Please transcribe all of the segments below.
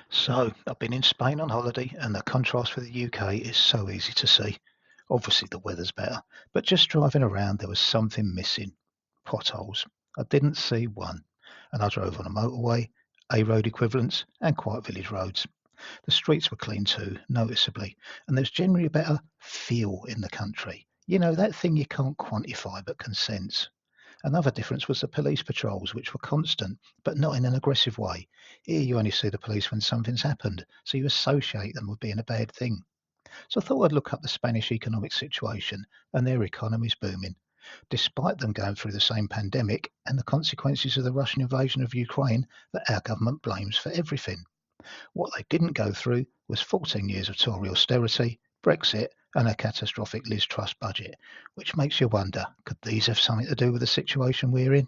So, I've been in Spain on holiday, and the contrast with the UK is so easy to see. Obviously, the weather's better, but just driving around, there was something missing. Potholes. I didn't see one. And I drove on a motorway, A road equivalents, and quiet village roads. The streets were clean too, noticeably, and there's generally a better feel in the country. You know, that thing you can't quantify but can sense. Another difference was the police patrols, which were constant, but not in an aggressive way. Here you only see the police when something's happened, so you associate them with being a bad thing. So I thought I'd look up the Spanish economic situation, and their economy's booming. Despite them going through the same pandemic and the consequences of the Russian invasion of Ukraine that our government blames for everything. What they didn't go through was 14 years of Tory austerity, Brexit, and a catastrophic Liz Truss budget, which makes you wonder, could these have something to do with the situation we're in?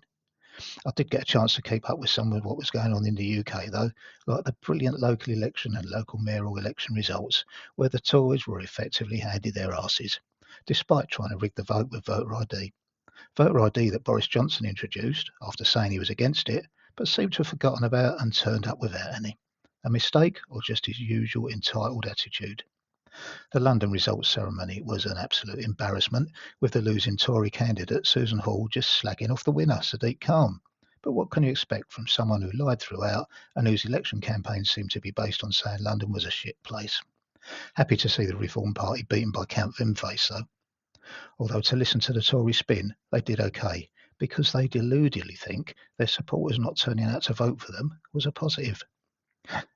I did get a chance to keep up with some of what was going on in the UK, though, like the brilliant local election and local mayoral election results, where the Tories were effectively handed their asses, despite trying to rig the vote with voter ID. Voter ID that Boris Johnson introduced after saying he was against it, but seemed to have forgotten about and turned up without any. A mistake or just his usual entitled attitude? The London results ceremony was an absolute embarrassment, with the losing Tory candidate Susan Hall just slagging off the winner, Sadiq Khan. But what can you expect from someone who lied throughout and whose election campaign seemed to be based on saying London was a shit place? Happy to see the Reform Party beaten by Count Vimface, though. Although to listen to the Tory spin, they did okay, because they deludedly think their supporters not turning out to vote for them was a positive.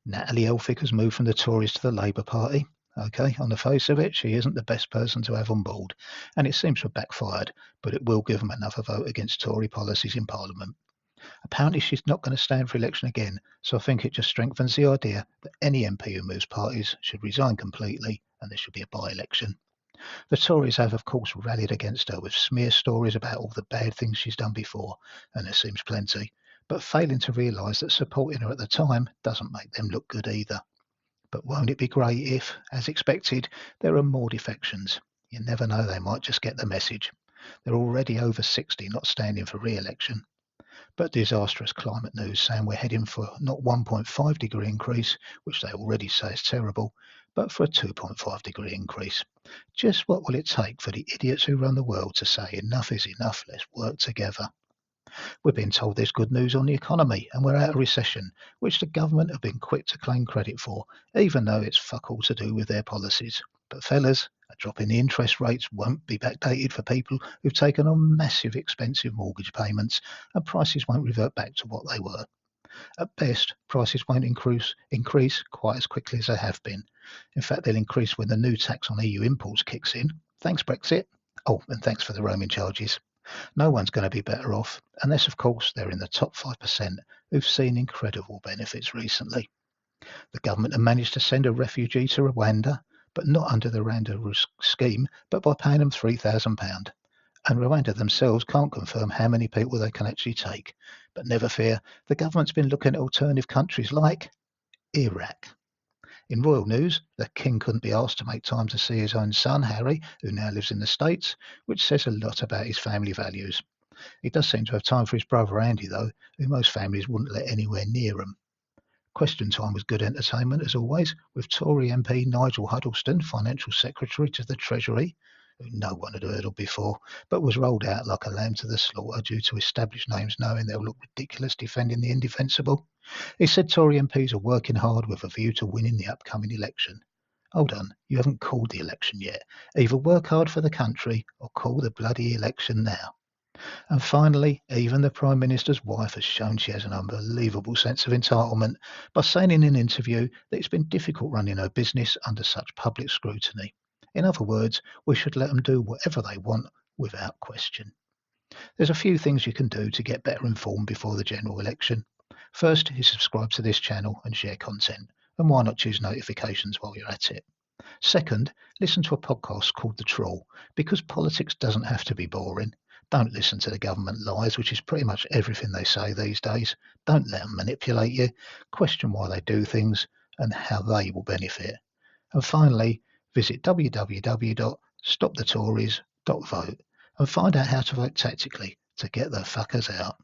Natalie Elphicke has moved from the Tories to the Labour Party. Okay, on the face of it, she isn't the best person to have on board, and it seems to have backfired, but it will give them another vote against Tory policies in Parliament. Apparently, she's not going to stand for election again, so I think it just strengthens the idea that any MP who moves parties should resign completely and there should be a by election. The Tories have, of course, rallied against her with smear stories about all the bad things she's done before, and there seems plenty, but failing to realise that supporting her at the time doesn't make them look good either. But won't it be great if, as expected, there are more defections? You never know, they might just get the message. They're already over 60 not standing for re-election. But disastrous climate news saying we're heading for not 1.5-degree increase, which they already say is terrible, but for a 2.5-degree increase. Just what will it take for the idiots who run the world to say enough is enough, let's work together? We're being told there's good news on the economy and we're out of recession, which the government have been quick to claim credit for, even though it's fuck all to do with their policies. But fellas, a drop in the interest rates won't be backdated for people who've taken on massive expensive mortgage payments, and prices won't revert back to what they were. At best, prices won't increase quite as quickly as they have been. In fact, they'll increase when the new tax on EU imports kicks in. Thanks, Brexit. Oh, and thanks for the roaming charges. No one's going to be better off, unless, of course, they're in the top 5% who've seen incredible benefits recently. The government have managed to send a refugee to Rwanda, but not under the Rwanda scheme, but by paying them £3,000. And Rwanda themselves can't confirm how many people they can actually take. But never fear, the government's been looking at alternative countries like Iraq. In royal news, the king couldn't be asked to make time to see his own son, Harry, who now lives in the States, which says a lot about his family values. He does seem to have time for his brother Andy, though, who most families wouldn't let anywhere near him. Question time was good entertainment, as always, with Tory MP Nigel Huddleston, Financial Secretary to the Treasury, who no one had heard of before, but was rolled out like a lamb to the slaughter due to established names knowing they'll look ridiculous defending the indefensible. He said Tory MPs are working hard with a view to winning the upcoming election. Hold on, you haven't called the election yet. Either work hard for the country or call the bloody election now. And finally, even the Prime Minister's wife has shown she has an unbelievable sense of entitlement by saying in an interview that it's been difficult running her business under such public scrutiny. In other words, we should let them do whatever they want without question. There's a few things you can do to get better informed before the general election. First is subscribe to this channel and share content. And why not choose notifications while you're at it? Second, listen to a podcast called The Trawl, because politics doesn't have to be boring. Don't listen to the government lies, which is pretty much everything they say these days. Don't let them manipulate you. Question why they do things and how they will benefit. And finally, visit www.stopthetories.vote and find out how to vote tactically to get the fuckers out.